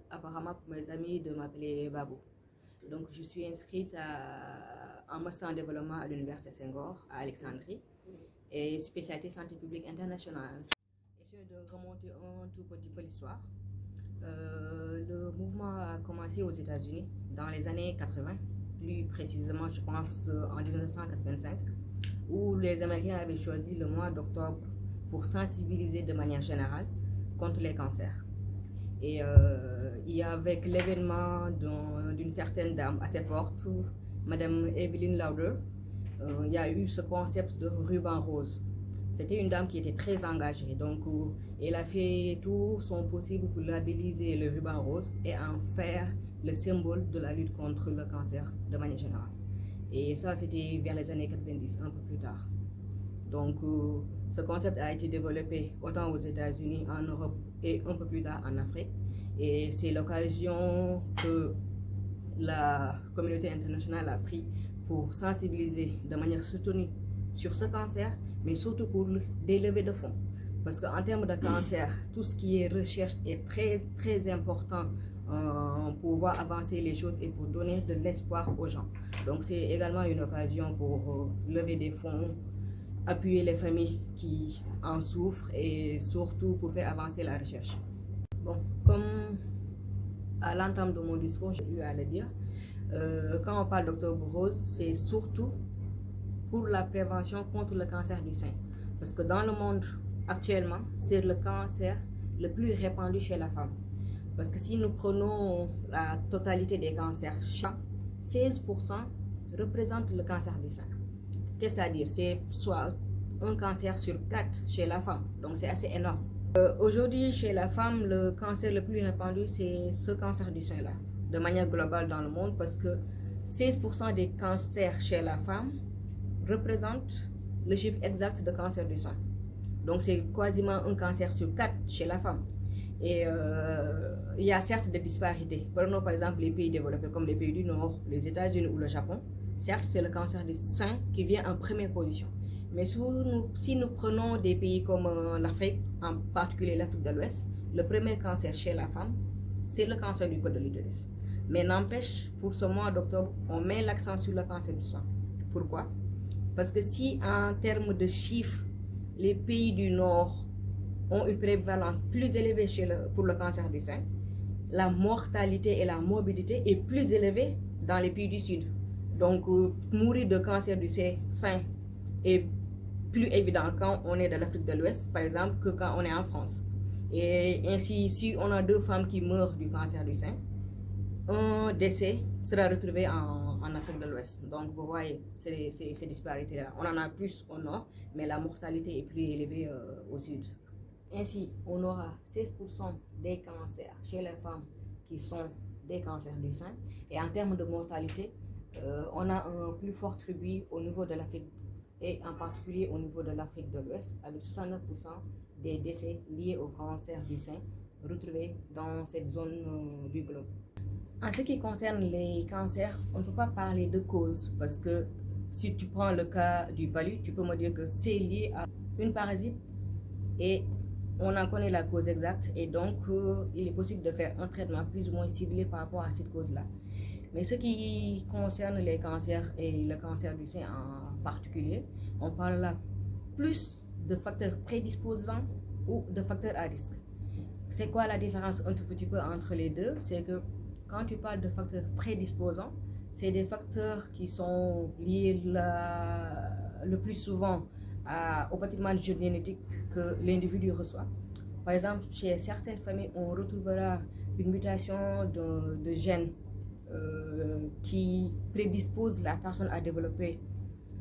apparemment pour mes amis de m'appeler Babou. Donc, je suis inscrite en master en développement à l'Université Senghor à Alexandrie et spécialité santé publique internationale. J'essaie de remonter un tout petit peu l'histoire. Le mouvement a commencé aux États-Unis dans les années 80, plus précisément, je pense, en 1985, où les Américains avaient choisi le mois d'octobre pour sensibiliser de manière générale contre les cancers. Et avec l'événement d'une certaine dame assez forte, Madame Evelyn Lauder, il y a eu ce concept de ruban rose. C'était une dame qui était très engagée, donc elle a fait tout son possible pour labelliser le ruban rose et en faire le symbole de la lutte contre le cancer de manière générale. Et ça, c'était vers les années 90, un peu plus tard. Donc, ce concept a été développé autant aux États-Unis, en Europe et un peu plus tard en Afrique. Et c'est l'occasion que la communauté internationale a pris pour sensibiliser de manière soutenue sur ce cancer, mais surtout pour des levées de fonds. Parce qu'en termes de cancer, tout ce qui est recherche est très, très important pour pouvoir avancer les choses et pour donner de l'espoir aux gens. Donc, c'est également une occasion pour lever des fonds, appuyer les familles qui en souffrent et surtout pour faire avancer la recherche. Bon, comme à l'entame de mon discours, j'ai eu à le dire, quand on parle d'octobre rose, c'est surtout pour la prévention contre le cancer du sein. Parce que dans le monde actuellement, c'est le cancer le plus répandu chez la femme. Parce que si nous prenons la totalité des cancers, 16% représente le cancer du sein. Qu'est-ce que ça veut dire? C'est soit un cancer sur 4 chez la femme, donc c'est assez énorme. Aujourd'hui, chez la femme, le cancer le plus répandu, c'est ce cancer du sein-là, de manière globale dans le monde, parce que 16% des cancers chez la femme représentent le chiffre exact de cancer du sein. Donc c'est quasiment un cancer sur 4 chez la femme. Et il y a certes des disparités. Prenons par exemple les pays développés comme les pays du Nord, les États-Unis ou le Japon. Certes, c'est le cancer du sein qui vient en première position. Mais si nous prenons des pays comme l'Afrique, en particulier l'Afrique de l'Ouest, le premier cancer chez la femme, c'est le cancer du col de l'utérus. Mais n'empêche, pour ce mois d'octobre, on met l'accent sur le cancer du sein. Pourquoi? Parce que si en termes de chiffres, les pays du Nord ont une prévalence plus élevée pour le cancer du sein, la mortalité et la morbidité est plus élevée dans les pays du Sud. Donc, mourir de cancer du sein est plus évident quand on est dans l'Afrique de l'Ouest, par exemple, que quand on est en France. Et ainsi, si on a 2 femmes qui meurent du cancer du sein, un décès sera retrouvé en Afrique de l'Ouest. Donc, vous voyez ces disparités-là. On en a plus au nord, mais la mortalité est plus élevée au sud. Ainsi, on aura 16% des cancers chez les femmes qui sont des cancers du sein. Et en termes de mortalité, on a un plus fort tribut au niveau de l'Afrique et en particulier au niveau de l'Afrique de l'Ouest, avec 69% des décès liés au cancer du sein retrouvés dans cette zone du globe. En ce qui concerne les cancers, on ne peut pas parler de cause parce que si tu prends le cas du palu, tu peux me dire que c'est lié à une parasite et on en connaît la cause exacte et donc il est possible de faire un traitement plus ou moins ciblé par rapport à cette cause-là. Mais ce qui concerne les cancers et le cancer du sein en particulier, on parle là plus de facteurs prédisposants ou de facteurs à risque. C'est quoi la différence un tout petit peu entre les deux? C'est que quand tu parles de facteurs prédisposants, c'est des facteurs qui sont liés le plus souvent au patrimoine génétique que l'individu reçoit. Par exemple, chez certaines familles, on retrouvera une mutation de gènes qui prédispose la personne à développer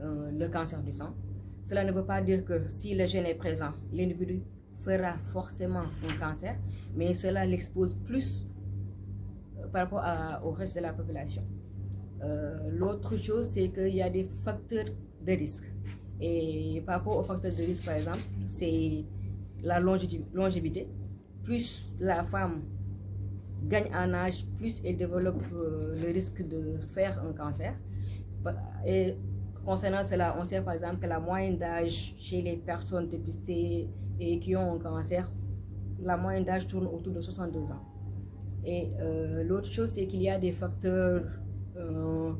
le cancer du sein. Cela ne veut pas dire que si le gène est présent, l'individu fera forcément un cancer, mais cela l'expose plus par rapport au reste de la population. L'autre chose, c'est qu'il y a des facteurs de risque. Et par rapport aux facteurs de risque, par exemple, c'est la longévité. Plus la femme gagne en âge, plus elle développe le risque de faire un cancer. Et concernant cela, on sait par exemple que la moyenne d'âge chez les personnes dépistées et qui ont un cancer, la moyenne d'âge tourne autour de 62 ans. Et l'autre chose, c'est qu'il y a des facteurs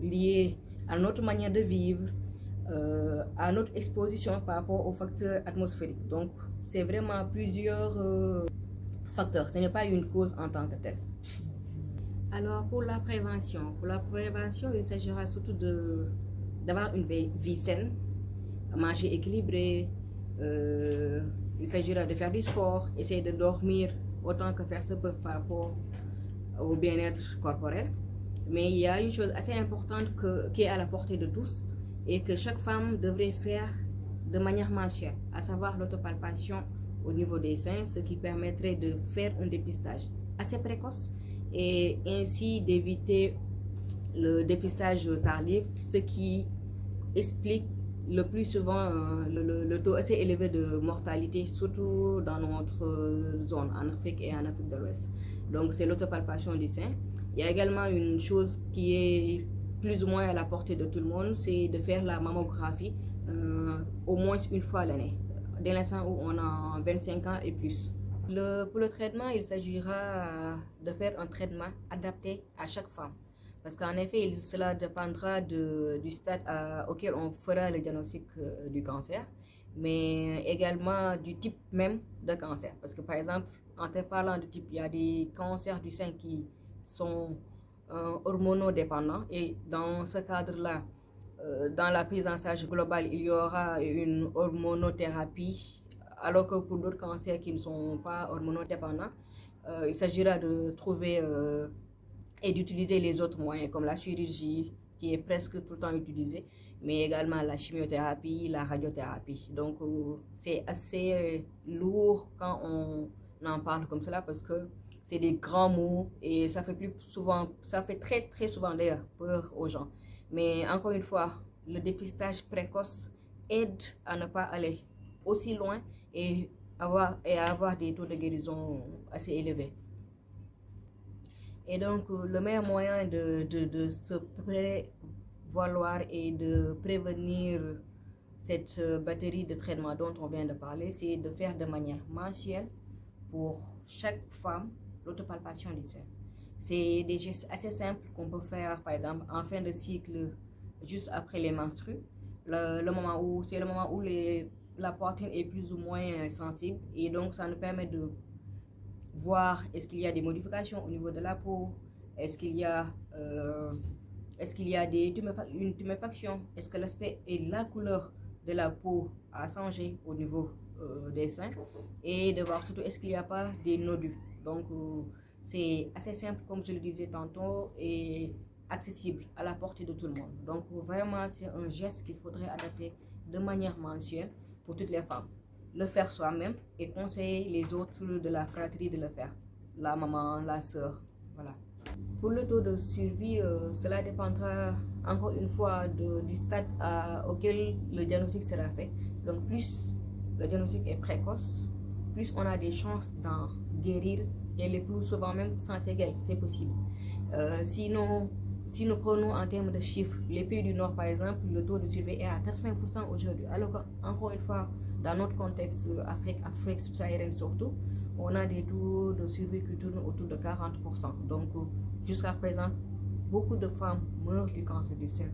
liés à notre manière de vivre, à notre exposition par rapport aux facteurs atmosphériques. Donc, c'est vraiment plusieurs facteurs. Ce n'est pas une cause en tant que telle. Alors, pour la prévention, il s'agira surtout d'avoir une vie saine, manger équilibré, il s'agira de faire du sport, essayer de dormir autant que faire se peut par rapport au bien-être corporel. Mais il y a une chose assez importante qui est à la portée de tous et que chaque femme devrait faire de manière mensuelle, à savoir l'autopalpation au niveau des seins, ce qui permettrait de faire un dépistage assez précoce et ainsi d'éviter le dépistage tardif, ce qui explique le plus souvent le taux assez élevé de mortalité, surtout dans notre zone, en Afrique et en Afrique de l'Ouest. Donc c'est l'autopalpation du sein. Il y a également une chose qui est plus ou moins à la portée de tout le monde, c'est de faire la mammographie au moins une fois à l'année, dès l'instant où on a 25 ans et plus. Pour le traitement, il s'agira de faire un traitement adapté à chaque femme. Parce qu'en effet, cela dépendra du stade auquel on fera le diagnostic du cancer, mais également du type même de cancer. Parce que par exemple, en te parlant de type, il y a des cancers du sein qui sont hormonodépendants et dans ce cadre-là, dans la prise en charge globale, il y aura une hormonothérapie, alors que pour d'autres cancers qui ne sont pas hormonodépendants, il s'agira de trouver et d'utiliser les autres moyens comme la chirurgie qui est presque tout le temps utilisée, mais également la chimiothérapie, la radiothérapie. Donc c'est assez lourd quand on en parle comme cela parce que c'est des grands mots et ça fait très souvent d'ailleurs peur aux gens. Mais encore une fois, le dépistage précoce aide à ne pas aller aussi loin et à avoir des taux de guérison assez élevés. Et donc, le meilleur moyen de se prévaloir et de prévenir cette batterie de traitements dont on vient de parler, c'est de faire de manière mensuelle pour chaque femme l'autopalpation du sein. C'est des gestes assez simples qu'on peut faire, par exemple, en fin de cycle, juste après les menstrues. C'est le moment où la poitrine est plus ou moins sensible et donc ça nous permet de voir est-ce qu'il y a des modifications au niveau de la peau, est-ce qu'il y a une tuméfaction, est-ce que l'aspect et la couleur de la peau a changé au niveau des seins, et de voir surtout est-ce qu'il n'y a pas des nodules. Donc c'est assez simple comme je le disais tantôt et accessible à la portée de tout le monde. Donc vraiment c'est un geste qu'il faudrait adapter de manière mensuelle pour toutes les femmes. Le faire soi-même et conseiller les autres de la fratrie de le faire, la maman, la sœur, voilà. Pour le taux de survie, cela dépendra encore une fois du stade auquel le diagnostic sera fait. Donc plus le diagnostic est précoce, plus on a des chances d'en guérir et le plus souvent même sans séquelles, c'est possible. Sinon, si nous prenons en termes de chiffres, les pays du Nord par exemple, le taux de survie est à 80% aujourd'hui. Alors qu'encore une fois, dans notre contexte Afrique subsaharienne surtout, on a des taux de survie qui tournent autour de 40%. Donc jusqu'à présent, beaucoup de femmes meurent du cancer du sein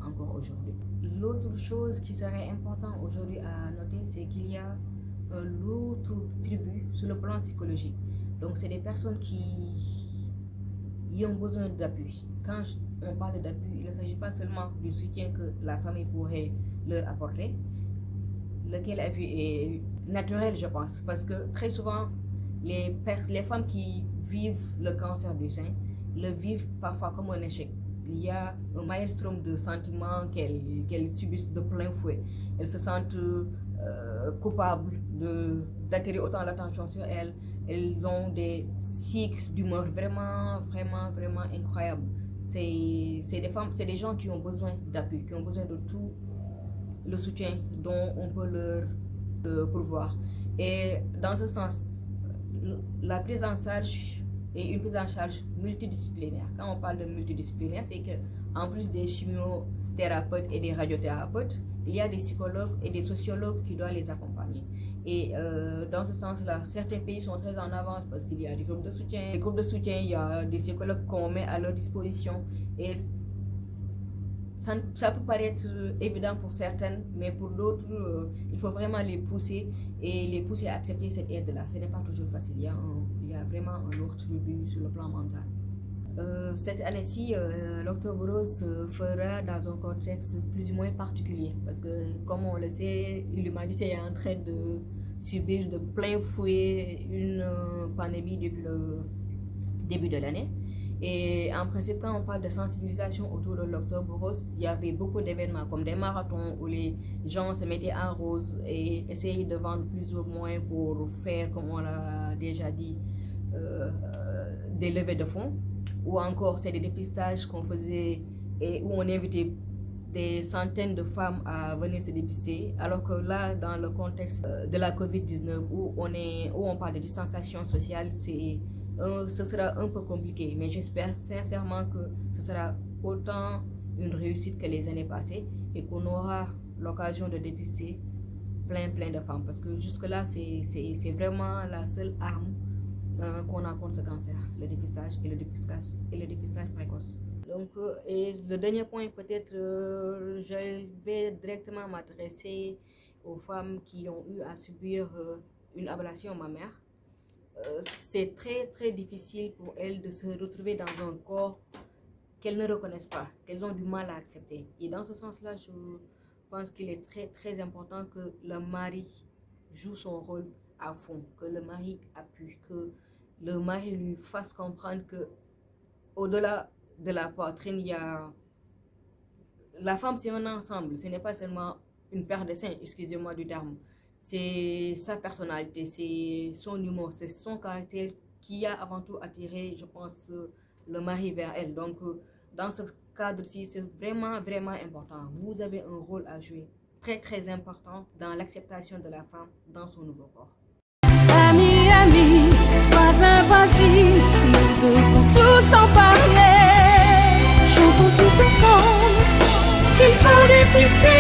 encore aujourd'hui. L'autre chose qui serait important aujourd'hui à noter, c'est qu'il y a un autre tribut sur le plan psychologique. Donc c'est des personnes qui ont besoin d'appui. Quand on parle d'appui, il ne s'agit pas seulement du soutien que la famille pourrait leur apporter, lequel appui est naturel, je pense, parce que très souvent, les femmes qui vivent le cancer du sein le vivent parfois comme un échec. Il y a un maelstrom de sentiments qu'elles subissent de plein fouet. Elles se sentent coupables d'attirer autant l'attention sur elles. Elles ont des cycles d'humeur vraiment incroyables. C'est des gens qui ont besoin d'appui, qui ont besoin de tout le soutien dont on peut leur pourvoir. Et dans ce sens, la prise en charge est une prise en charge multidisciplinaire. Quand on parle de multidisciplinaire, c'est qu'en plus des chimiothérapeutes et des radiothérapeutes, il y a des psychologues et des sociologues qui doivent les accompagner. Et dans ce sens-là, certains pays sont très en avance parce qu'il y a des groupes de soutien. Les groupes de soutien, il y a des psychologues qu'on met à leur disposition. Et ça peut paraître évident pour certaines, mais pour d'autres, il faut vraiment les pousser et les pousser à accepter cette aide-là. Ce n'est pas toujours facile. Il y a vraiment un lourd tribut sur le plan mental. Cette année-ci, l'Octobre Rose se fera dans un contexte plus ou moins particulier parce que, comme on le sait, l'humanité est en train de subir de plein fouet une pandémie depuis le début de l'année. Et en principe, quand on parle de sensibilisation autour de l'Octobre Rose, il y avait beaucoup d'événements comme des marathons où les gens se mettaient en rose et essayaient de vendre plus ou moins pour faire, comme on l'a déjà dit, des levées de fonds. Ou encore, c'est des dépistages qu'on faisait et où on invitait des centaines de femmes à venir se dépister. Alors que là, dans le contexte de la COVID-19, où on parle de distanciation sociale, ce sera un peu compliqué. Mais j'espère sincèrement que ce sera autant une réussite que les années passées et qu'on aura l'occasion de dépister plein de femmes. Parce que jusque-là, c'est vraiment la seule arme qu'on a contre ce cancer, le dépistage et le dépistage précoce. Donc, et le dernier point, peut-être, je vais directement m'adresser aux femmes qui ont eu à subir une ablation mammaire. C'est très difficile pour elles de se retrouver dans un corps qu'elles ne reconnaissent pas, qu'elles ont du mal à accepter. Et dans ce sens-là, je pense qu'il est très important que le mari joue son rôle à fond, que le mari appuie, que le mari lui fasse comprendre que au-delà de la poitrine, il y a... La femme, c'est un ensemble, ce n'est pas seulement une paire de seins, excusez-moi du terme. C'est sa personnalité, c'est son humour, c'est son caractère qui a avant tout attiré, je pense, le mari vers elle. Donc, dans ce cadre-ci, c'est vraiment important. Vous avez un rôle à jouer très important dans l'acceptation de la femme dans son nouveau corps. Amis, voisins, nous devons tous en parler. Chantons tous ensemble qu'il faut dépister.